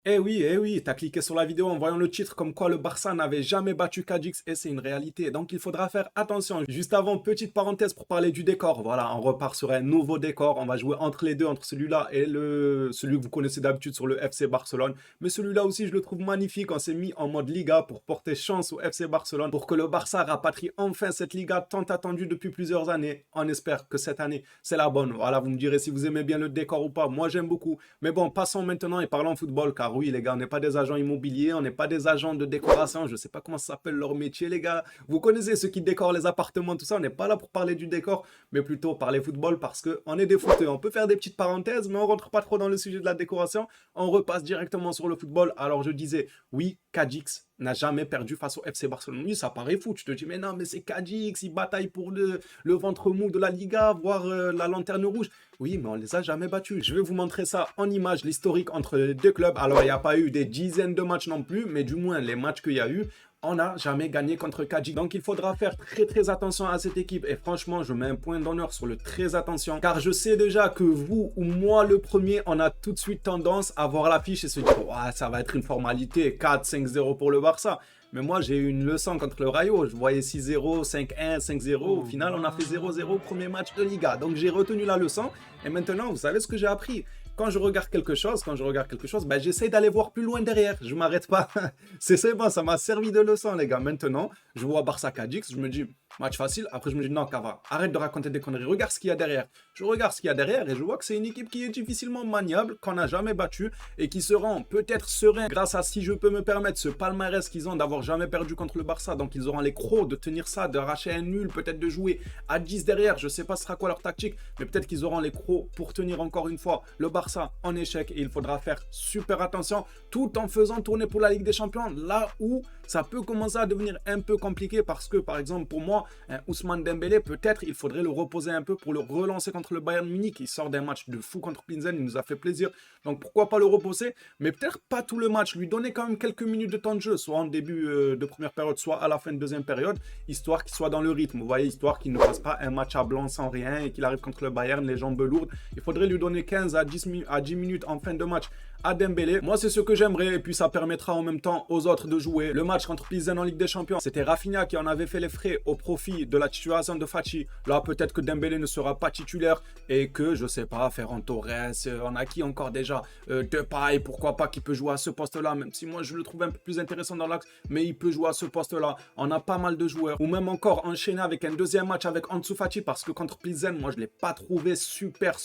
Eh oui, t'as cliqué sur la vidéo en voyant le titre comme quoi le Barça n'avait jamais battu Cadix et c'est une réalité. Donc il faudra faire attention. Juste avant, petite parenthèse pour parler du décor. Voilà, on repart sur un nouveau décor. On va jouer entre les deux, entre celui-là et celui que vous connaissez d'habitude sur le FC Barcelone. Mais celui-là aussi, je le trouve magnifique. On s'est mis en mode Liga pour porter chance au FC Barcelone, pour que le Barça rapatrie enfin cette Liga tant attendue depuis plusieurs années. On espère que cette année, c'est la bonne. Voilà, vous me direz si vous aimez bien le décor ou pas. Moi, j'aime beaucoup. Mais bon, passons maintenant et parlons football, car oui, les gars, on n'est pas des agents immobiliers, on n'est pas des agents de décoration, je ne sais pas comment ça s'appelle leur métier, les gars. Vous connaissez ceux qui décorent les appartements, tout ça, on n'est pas là pour parler du décor, mais plutôt parler football, parce qu'on est des footeux. On peut faire des petites parenthèses, mais on rentre pas trop dans le sujet de la décoration, on repasse directement sur le football. Alors je disais, oui, Cadix n'a jamais perdu face au FC Barcelone. Oui, ça paraît fou, tu te dis, mais non, mais c'est Cadix, ils bataillent pour le ventre mou de la Liga, voire la lanterne rouge. Oui, mais on les a jamais battus. Je vais vous montrer ça en image, l'historique entre les deux clubs. Alors, il n'y a pas eu des dizaines de matchs non plus, mais du moins, les matchs qu'il y a eu, on n'a jamais gagné contre Cadix. Donc, il faudra faire très très attention à cette équipe. Et franchement, je mets un point d'honneur sur le très attention. Car je sais déjà que vous ou moi, le premier, on a tout de suite tendance à voir l'affiche et se dire, ouais, ça va être une formalité, 4-5-0 pour le Barça. Mais moi, j'ai eu une leçon contre le Rayo. Je voyais 6-0, 5-1, 5-0. Au final, on a fait 0-0 premier match de Liga. Donc, j'ai retenu la leçon. Et maintenant, vous savez ce que j'ai appris? Quand je regarde quelque chose, ben, j'essaie d'aller voir plus loin derrière. Je m'arrête pas. C'est bon, ça m'a servi de leçon, les gars. Maintenant, je vois Barça Cadix, je me dis, match facile. Après, je me dis, non, Cava, arrête de raconter des conneries. Regarde ce qu'il y a derrière. Je regarde ce qu'il y a derrière et je vois que c'est une équipe qui est difficilement maniable, qu'on n'a jamais battue et qui se rend peut-être serein grâce à, si je peux me permettre, ce palmarès qu'ils ont d'avoir jamais perdu contre le Barça. Donc, ils auront les crocs de tenir ça, d'arracher un nul, peut-être de jouer à 10 derrière. Je sais pas ce sera quoi leur tactique, mais peut-être qu'ils auront les crocs pour tenir encore une fois le Barça en échec et il faudra faire super attention tout en faisant tourner pour la Ligue des Champions là où ça peut commencer à devenir un peu compliqué parce que par exemple pour moi Ousmane Dembélé peut-être il faudrait le reposer un peu pour le relancer contre le Bayern Munich. Il sort d'un match de fou contre Pilsen, il nous a fait plaisir, donc pourquoi pas le reposer, mais peut-être pas tout le match, lui donner quand même quelques minutes de temps de jeu, soit en début de première période, soit à la fin de deuxième période, histoire qu'il soit dans le rythme, vous voyez, histoire qu'il ne fasse pas un match à blanc sans rien et qu'il arrive contre le Bayern les jambes lourdes. Il faudrait lui donner 15 à 10 minutes en fin de match à Dembélé. Moi, c'est ce que j'aimerais et puis ça permettra en même temps aux autres de jouer. Le match contre Pilsen en Ligue des Champions, c'était Rafinha qui en avait fait les frais au profit de la titularisation de Fati. Là, peut-être que Dembélé ne sera pas titulaire et que, je sais pas, Ferran Torres, on a qui encore déjà Depay, pourquoi pas, qui peut jouer à ce poste-là, même si moi je le trouve un peu plus intéressant dans l'axe, mais il peut jouer à ce poste-là. On a pas mal de joueurs. Ou même encore enchaîner avec un deuxième match avec Ansu Fati parce que contre Pilsen, moi je l'ai pas trouvé super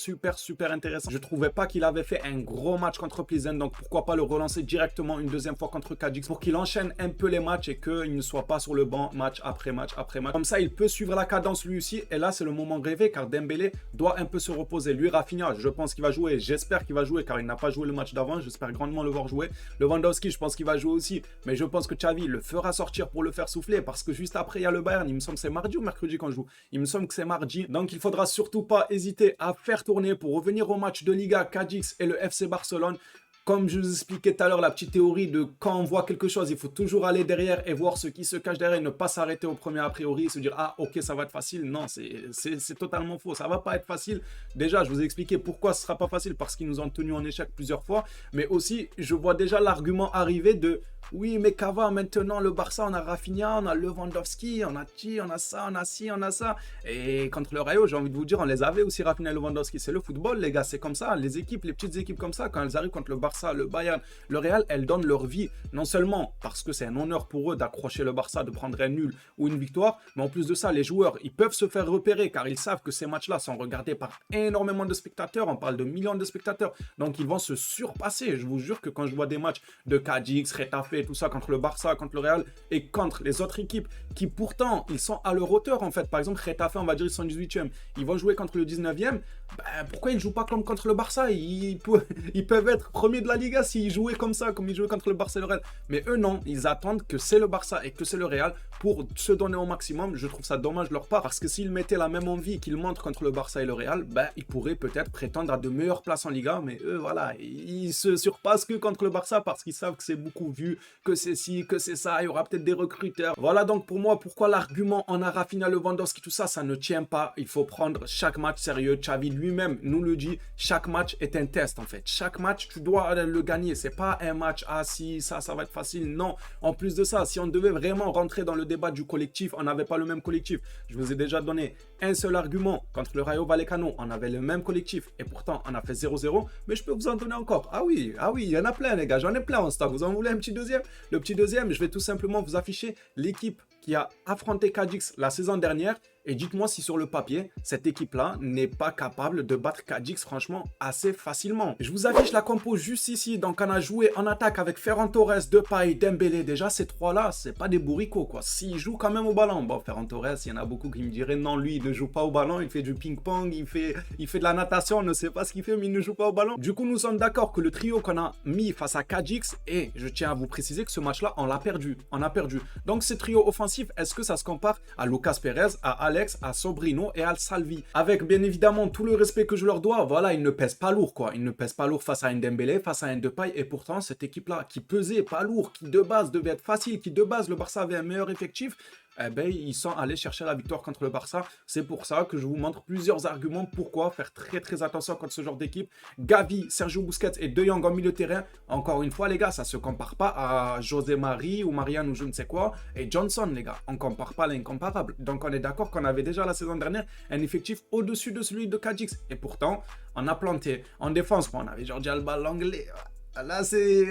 intéressant. Je trouvais pas qu'il avait fait un gros match contre Pilsen, donc pourquoi pas le relancer directement une deuxième fois contre Cadix pour qu'il enchaîne un peu les matchs et qu'il ne soit pas sur le banc match après match après match. Comme ça, il peut suivre la cadence lui aussi. Et là, c'est le moment rêvé car Dembélé doit un peu se reposer. Lui, Rafinha, je pense qu'il va jouer. J'espère qu'il va jouer car il n'a pas joué le match d'avant. J'espère grandement le voir jouer. Lewandowski, je pense qu'il va jouer aussi. Mais je pense que Xavi le fera sortir pour le faire souffler parce que juste après, il y a le Bayern. Il me semble que c'est mardi ou mercredi qu'on joue. Il me semble que c'est mardi. Donc, il faudra surtout pas hésiter à faire tourner pour revenir au match de Liga Cadix et le FC Barcelone. Comme je vous expliquais tout à l'heure, la petite théorie de quand on voit quelque chose, il faut toujours aller derrière et voir ce qui se cache derrière et ne pas s'arrêter au premier a priori et se dire « Ah, ok, ça va être facile ». Non, c'est totalement faux. Ça va pas être facile. Déjà, je vous ai expliqué pourquoi ce sera pas facile, parce qu'ils nous ont tenus en échec plusieurs fois. Mais aussi, je vois déjà l'argument arriver de « Oui, mais Cava, maintenant, le Barça, on a Rafinha, on a Lewandowski, on a Chi, on a ça, on a ci, on a ça. » Et contre le Rayo, j'ai envie de vous dire, on les avait aussi, Rafinha et Lewandowski. C'est le football, les gars, c'est comme ça. Les équipes, les petites équipes comme ça, quand elles arrivent contre le Barça, le Bayern, le Real, elles donnent leur vie, non seulement parce que c'est un honneur pour eux d'accrocher le Barça, de prendre un nul ou une victoire, mais en plus de ça, les joueurs, ils peuvent se faire repérer car ils savent que ces matchs-là sont regardés par énormément de spectateurs, on parle de millions de spectateurs, donc ils vont se surpasser. Je vous jure que quand je vois des matchs de Cadix, Retafe et tout ça contre le Barça, contre le Real et contre les autres équipes qui pourtant, ils sont à leur hauteur en fait, par exemple Retafe, on va dire ils sont 18e, ils vont jouer contre le 19e, ben, pourquoi ils ne jouent pas comme contre le Barça? Ils peuvent être premiers de la Liga s'ils jouaient comme ça, comme ils jouaient contre le Barça et le Real. Mais eux, non. Ils attendent que c'est le Barça et que c'est le Real pour se donner au maximum. Je trouve ça dommage de leur part parce que s'ils mettaient la même envie qu'ils montrent contre le Barça et le Real, ben, ils pourraient peut-être prétendre à de meilleures places en Liga. Mais eux, voilà, ils se surpassent que contre le Barça parce qu'ils savent que c'est beaucoup vu, que c'est ci, que c'est ça. Il y aura peut-être des recruteurs. Voilà donc pour moi pourquoi l'argument on a Rafinha, Lewandowski, tout ça, ça ne tient pas. Il faut prendre chaque match sérieux. Xavi lui-même nous le dit, chaque match est un test en fait. Chaque match, tu dois pas le gagner. C'est pas un match, ah si, ça va être facile. Non. En plus de ça, si on devait vraiment rentrer dans le débat du collectif, on n'avait pas le même collectif. Je vous ai déjà donné un seul argument contre le Rayo Vallecano. On avait le même collectif et pourtant on a fait 0-0. Mais je peux vous en donner encore. Ah oui, il y en a plein les gars. J'en ai plein en stock. Vous en voulez un petit deuxième? Le petit deuxième, je vais tout simplement vous afficher l'équipe qui a affronté Cadix la saison dernière. Et dites-moi si sur le papier, cette équipe-là n'est pas capable de battre Cadix franchement assez facilement. Je vous affiche la compo juste ici. Donc on a joué en attaque avec Ferran Torres, Depay, Dembélé. Déjà ces trois-là, c'est pas des bourricots quoi. S'ils jouent quand même au ballon. Bon, Ferran Torres, il y en a beaucoup qui me diraient non, lui il ne joue pas au ballon, il fait du ping-pong, il fait de la natation, on ne sait pas ce qu'il fait, mais il ne joue pas au ballon. Du coup, nous sommes d'accord que le trio qu'on a mis face à Cadix, et je tiens à vous préciser que ce match-là, on l'a perdu. On a perdu. Donc ce trio offensif, est-ce que ça se compare à Lucas Perez, à Alex, à Sobrino et à Salvi? Avec bien évidemment tout le respect que je leur dois, voilà, ils ne pèsent pas lourd quoi. Ils ne pèsent pas lourd face à un Dembélé, face à un Depay, et pourtant cette équipe-là qui pesait pas lourd, qui de base devait être facile, qui de base le Barça avait un meilleur effectif, eh ben, ils sont allés chercher la victoire contre le Barça. C'est pour ça que je vous montre plusieurs arguments pourquoi faire très attention contre ce genre d'équipe. Gavi, Sergio Busquets et De Jong en milieu de terrain. Encore une fois, les gars, ça ne se compare pas à José Mari ou Marianne ou je ne sais quoi. Et Johnson, les gars, on ne compare pas l'incomparable. Donc, on est d'accord qu'on avait déjà la saison dernière un effectif au-dessus de celui de Cadix. Et pourtant, on a planté. En défense, on avait Jordi Alba, l'anglais. Là, c'est...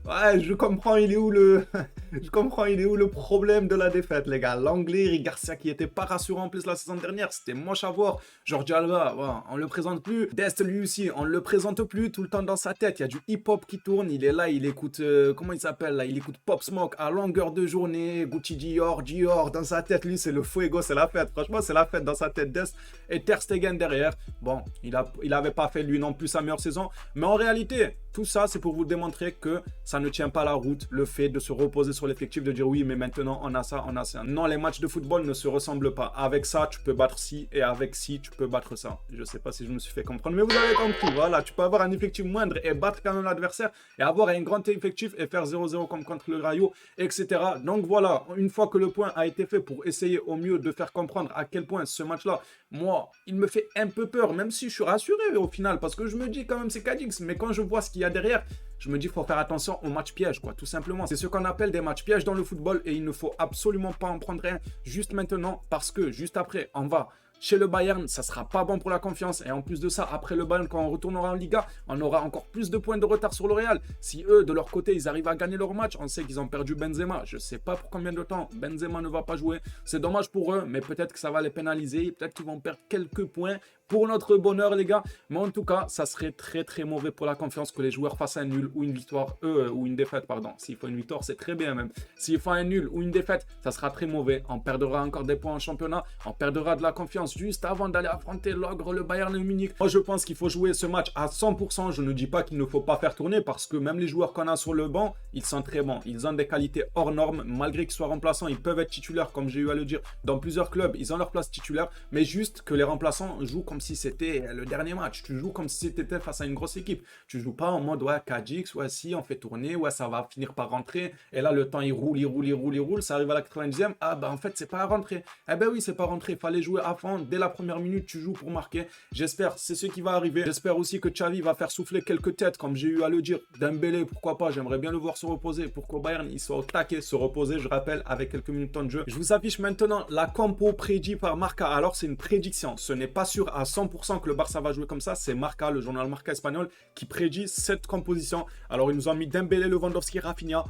ouais, je comprends, il est où le... je comprends, il est où le problème de la défaite, les gars. L'anglais, Eric Garcia, qui était pas rassurant en plus la saison dernière, c'était moche à voir. Jordi Alba, ouais, on le présente plus. Dest, lui aussi, on le présente plus, tout le temps dans sa tête. Il y a du hip-hop qui tourne, il est là, il écoute... comment il s'appelle, là? Il écoute Pop Smoke à longueur de journée, Gucci Dior, dans sa tête, lui, c'est le fuego, c'est la fête. Franchement, c'est la fête dans sa tête, Dest. Et Ter Stegen derrière, bon, il avait pas fait, lui non plus, sa meilleure saison. Mais en réalité... tout ça, c'est pour vous démontrer que ça ne tient pas la route, le fait de se reposer sur l'effectif, de dire oui, mais maintenant on a ça, on a ça. Non, les matchs de football ne se ressemblent pas. Avec ça, tu peux battre ci, et avec ci, tu peux battre ça. Je sais pas si je me suis fait comprendre, mais vous avez compris. Voilà, tu peux avoir un effectif moindre et battre quand même l'adversaire, et avoir un grand effectif et faire 0-0 comme contre le Rayo, etc. Donc voilà, une fois que le point a été fait pour essayer au mieux de faire comprendre à quel point ce match-là, moi, il me fait un peu peur, même si je suis rassuré au final, parce que je me dis quand même c'est Cadix, mais quand je vois ce qu'il y a derrière, je me dis qu'il faut faire attention aux matchs pièges, quoi, tout simplement. C'est ce qu'on appelle des matchs pièges dans le football et il ne faut absolument pas en prendre un juste maintenant parce que juste après, on va chez le Bayern, ça sera pas bon pour la confiance. Et en plus de ça, après le Bayern, quand on retournera en Liga, on aura encore plus de points de retard sur le Real. Si eux, de leur côté, ils arrivent à gagner leur match, on sait qu'ils ont perdu Benzema. Je sais pas pour combien de temps Benzema ne va pas jouer. C'est dommage pour eux, mais peut-être que ça va les pénaliser. Peut-être qu'ils vont perdre quelques points pour notre bonheur, les gars. Mais en tout cas, ça serait très mauvais pour la confiance que les joueurs fassent un nul ou une victoire, ou une défaite, pardon. S'il faut une victoire, c'est très bien même. S'il faut un nul ou une défaite, ça sera très mauvais. On perdra encore des points en championnat, on perdra de la confiance juste avant d'aller affronter l'ogre, le Bayern Munich. Moi, je pense qu'il faut jouer ce match à 100%. Je ne dis pas qu'il ne faut pas faire tourner parce que même les joueurs qu'on a sur le banc, ils sont très bons. Ils ont des qualités hors normes. Malgré qu'ils soient remplaçants, ils peuvent être titulaires, comme j'ai eu à le dire. Dans plusieurs clubs, ils ont leur place titulaire. Mais juste que les remplaçants jouent comme si c'était le dernier match. Tu joues comme si c'était face à une grosse équipe. Tu joues pas en mode, ouais, Cadix, ouais, si, on fait tourner, ouais, ça va finir par rentrer. Et là, le temps, il roule. Ça arrive à la 90e. Ah, bah, en fait, c'est pas à rentrer. Eh ben oui, c'est pas à rentrer. Il fallait jouer à fond. Dès la première minute, tu joues pour marquer. J'espère, c'est ce qui va arriver. J'espère aussi que Xavi va faire souffler quelques têtes, comme j'ai eu à le dire. Dembélé, pourquoi pas, j'aimerais bien le voir se reposer. Pour qu'au Bayern, il soit au taquet, se reposer, je rappelle, avec quelques minutes de jeu. Je vous affiche maintenant la compo prédit par Marca. Alors, c'est une prédiction. Ce n'est pas sûr à 100% que le Barça va jouer comme ça. C'est Marca, le journal Marca espagnol, qui prédit cette composition. Alors, ils nous ont mis Dembélé, Lewandowski, Rafinha.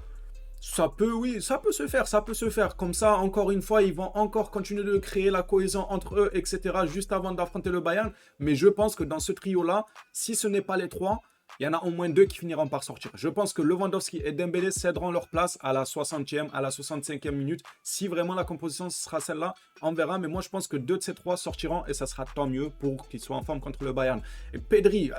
Ça peut, oui, ça peut se faire, ça peut se faire. Comme ça, encore une fois, ils vont encore continuer de créer la cohésion entre eux, etc. juste avant d'affronter le Bayern. Mais je pense que dans ce trio-là, si ce n'est pas les trois, il y en a au moins deux qui finiront par sortir. Je pense que Lewandowski et Dembélé céderont leur place à la 60e, à la 65e minute. Si vraiment la composition sera celle-là, on verra. Mais moi, je pense que deux de ces trois sortiront et ça sera tant mieux pour qu'ils soient en forme contre le Bayern. Et Pedri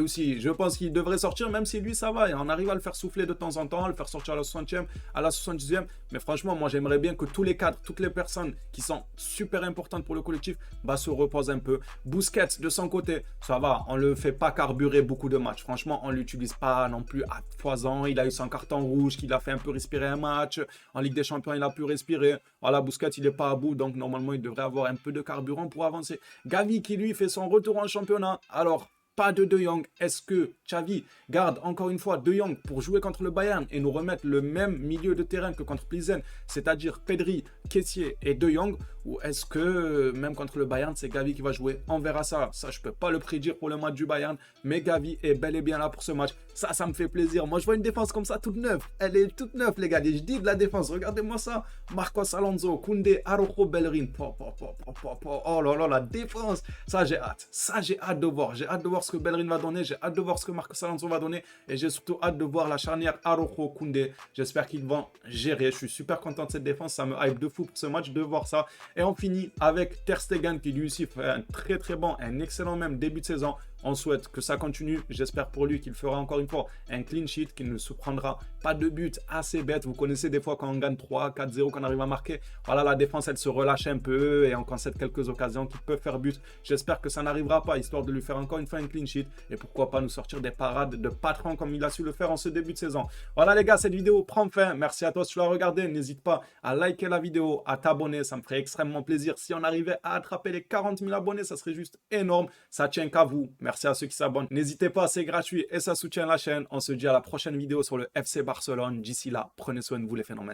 aussi, je pense qu'il devrait sortir, même si lui, ça va. Et on arrive à le faire souffler de temps en temps, à le faire sortir à la 60e, à la 70e. Mais franchement, moi, j'aimerais bien que tous les cadres, toutes les personnes qui sont super importantes pour le collectif, se reposent un peu. Busquets, de son côté, ça va. On ne le fait pas carburer beaucoup de matchs. Franchement, on ne l'utilise pas non plus à foison. Il a eu son carton rouge qui l'a fait un peu respirer un match. En Ligue des Champions, il a pu respirer. Voilà, Busquets, il n'est pas à bout. Donc, normalement, il devrait avoir un peu de carburant pour avancer. Gavi qui, lui, fait son retour en championnat. Alors, pas de De Jong. Est-ce que Xavi garde encore une fois De Jong pour jouer contre le Bayern et nous remettre le même milieu de terrain que contre Pilsen, c'est-à-dire Pedri, Kessié et De Jong? Ou est-ce que même contre le Bayern, c'est Gavi qui va jouer? On verra ça. Ça, je ne peux pas le prédire pour le match du Bayern, mais Gavi est bel et bien là pour ce match. Ça me fait plaisir. Moi, je vois une défense comme ça toute neuve. Elle est toute neuve, les gars. Et je dis de la défense. Regardez-moi ça. Marcos Alonso, Koundé, Araujo, Bellerin. Oh là là, la défense. Ça, j'ai hâte. Ça, j'ai hâte de voir. J'ai hâte de voir ce que Bellerin va donner. J'ai hâte de voir ce que Marcos Alonso va donner. Et j'ai surtout hâte de voir la charnière Araujo, Koundé. J'espère qu'ils vont gérer. Je suis super content de cette défense. Ça me hype de fou pour ce match de voir ça. Et on finit avec Ter Stegen qui lui aussi fait un très bon, un excellent même début de saison. On souhaite que ça continue. J'espère pour lui qu'il fera encore une fois un clean sheet, qu'il ne se prendra pas de but assez bête. Vous connaissez des fois quand on gagne 3, 4-0, qu'on arrive à marquer. Voilà, la défense, elle se relâche un peu et on concède quelques occasions qui peuvent faire but. J'espère que ça n'arrivera pas, histoire de lui faire encore une fois un clean sheet. Et pourquoi pas nous sortir des parades de patron comme il a su le faire en ce début de saison. Voilà les gars, cette vidéo prend fin. Merci à toi si tu l'as regardé. N'hésite pas à liker la vidéo, à t'abonner. Ça me ferait extrêmement plaisir. Si on arrivait à attraper les 40 000 abonnés, ça serait juste énorme. Ça tient qu'à vous. Merci à ceux qui s'abonnent. N'hésitez pas, c'est gratuit et ça soutient la chaîne. On se dit à la prochaine vidéo sur le FC Barcelone. D'ici là, prenez soin de vous les phénomènes.